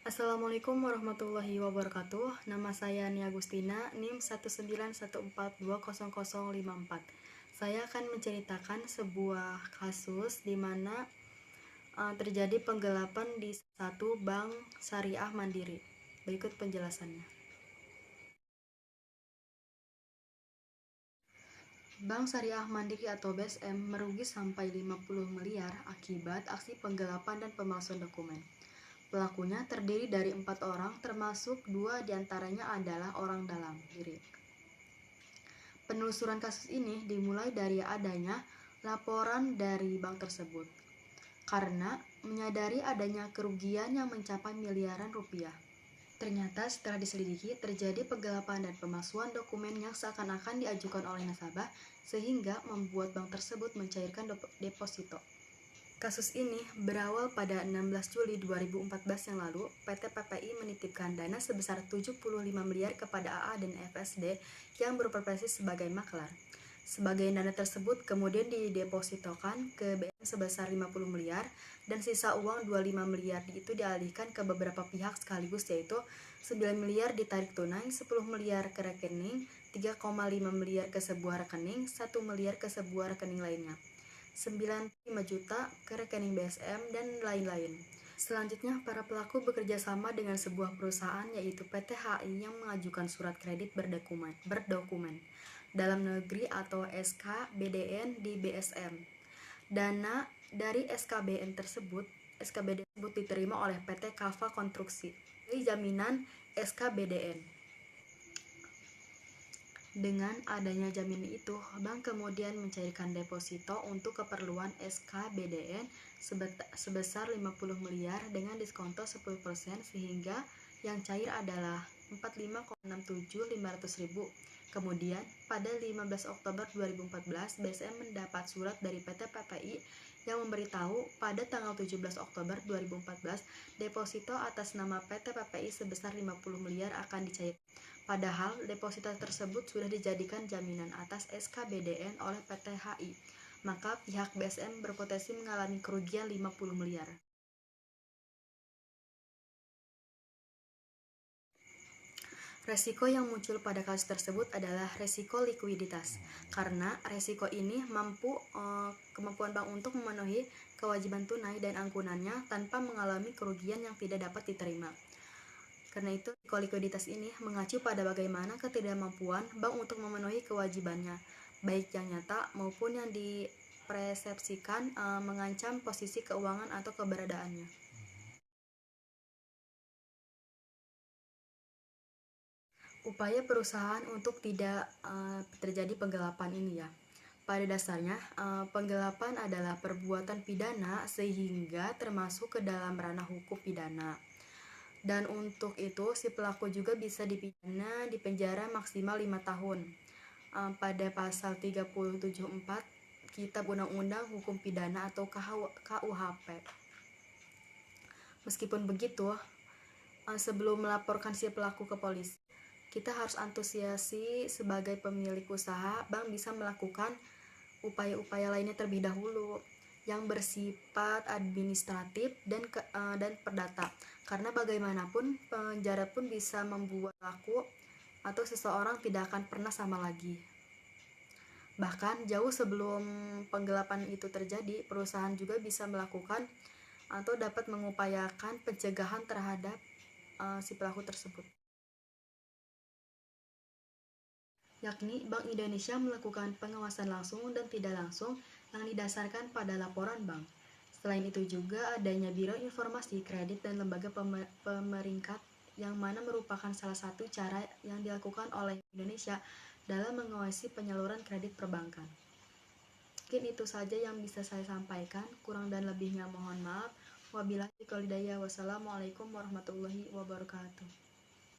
Assalamualaikum warahmatullahi wabarakatuh. Nama saya Nia Agustina, NIM 191420054. Saya akan menceritakan sebuah kasus di mana terjadi penggelapan di satu bank syariah mandiri. Berikut penjelasannya. Bank Syariah Mandiri atau BSM merugi sampai 50 miliar akibat aksi penggelapan dan pemalsuan dokumen. Pelakunya terdiri dari 4 orang, termasuk 2 diantaranya adalah orang dalam diri. Penelusuran kasus ini dimulai dari adanya laporan dari bank tersebut, karena menyadari adanya kerugian yang mencapai miliaran rupiah. Ternyata setelah diselidiki, terjadi penggelapan dan pemalsuan dokumen yang seakan-akan diajukan oleh nasabah, sehingga membuat bank tersebut mencairkan deposito. Kasus ini berawal pada 16 Juli 2014 yang lalu. PT PPI menitipkan dana sebesar 75 miliar kepada AA dan FSD yang berprofesi sebagai maklar. Sebagian dana tersebut kemudian didepositokan ke BM sebesar 50 miliar dan sisa uang 25 miliar itu dialihkan ke beberapa pihak sekaligus, yaitu 9 miliar ditarik tunai, 10 miliar ke rekening, 3,5 miliar ke sebuah rekening, 1 miliar ke sebuah rekening lainnya, 95 juta ke rekening BSM, dan lain-lain. Selanjutnya, para pelaku bekerja sama dengan sebuah perusahaan yaitu PT HI yang mengajukan surat kredit berdokumen dalam negeri atau SKBDN di BSM. Dana dari SKBDN tersebut diterima oleh PT Kava Konstruksi dari jaminan SKBDN. Dengan adanya jaminan itu, bank kemudian mencairkan deposito untuk keperluan SKBDN sebesar 50 miliar dengan diskonto 10%, sehingga yang cair adalah 45,67.500.000. Kemudian, pada 15 Oktober 2014, BSM mendapat surat dari PT PPI yang memberitahu pada tanggal 17 Oktober 2014 deposito atas nama PT PPI sebesar 50 miliar akan dicair. Padahal deposito tersebut sudah dijadikan jaminan atas SKBDN oleh PT HI, maka pihak BSM berpotensi mengalami kerugian 50 miliar. Resiko yang muncul pada kasus tersebut adalah resiko likuiditas, karena resiko ini kemampuan bank untuk memenuhi kewajiban tunai dan anggunannya tanpa mengalami kerugian yang tidak dapat diterima. Karena itu, risiko likuiditas ini mengacu pada bagaimana ketidakmampuan bank untuk memenuhi kewajibannya, baik yang nyata maupun yang dipersepsikan mengancam posisi keuangan atau keberadaannya. Upaya perusahaan untuk tidak terjadi penggelapan ini ya. Pada dasarnya, penggelapan adalah perbuatan pidana sehingga termasuk ke dalam ranah hukum pidana. Dan untuk itu, si pelaku juga bisa dipidana di penjara maksimal 5 tahun. Pada pasal 374 Kitab Undang-Undang Hukum Pidana atau KUHP. Meskipun begitu, sebelum melaporkan si pelaku ke polisi, kita harus antusiasi sebagai pemilik usaha. Bank bisa melakukan upaya-upaya lainnya terlebih dahulu yang bersifat administratif dan perdata, karena bagaimanapun penjara pun bisa membuat pelaku atau seseorang tidak akan pernah sama lagi. Bahkan jauh sebelum penggelapan itu terjadi, perusahaan juga bisa melakukan atau dapat mengupayakan pencegahan terhadap si pelaku tersebut, yakni Bank Indonesia melakukan pengawasan langsung dan tidak langsung yang didasarkan pada laporan bank. Selain itu juga adanya Biro Informasi Kredit dan Lembaga Pemeringkat, yang mana merupakan salah satu cara yang dilakukan oleh Indonesia dalam mengawasi penyaluran kredit perbankan. Mungkin itu saja yang bisa saya sampaikan, kurang dan lebihnya mohon maaf. Wabillahi taufiq wal hidayah. Wassalamualaikum warahmatullahi wabarakatuh.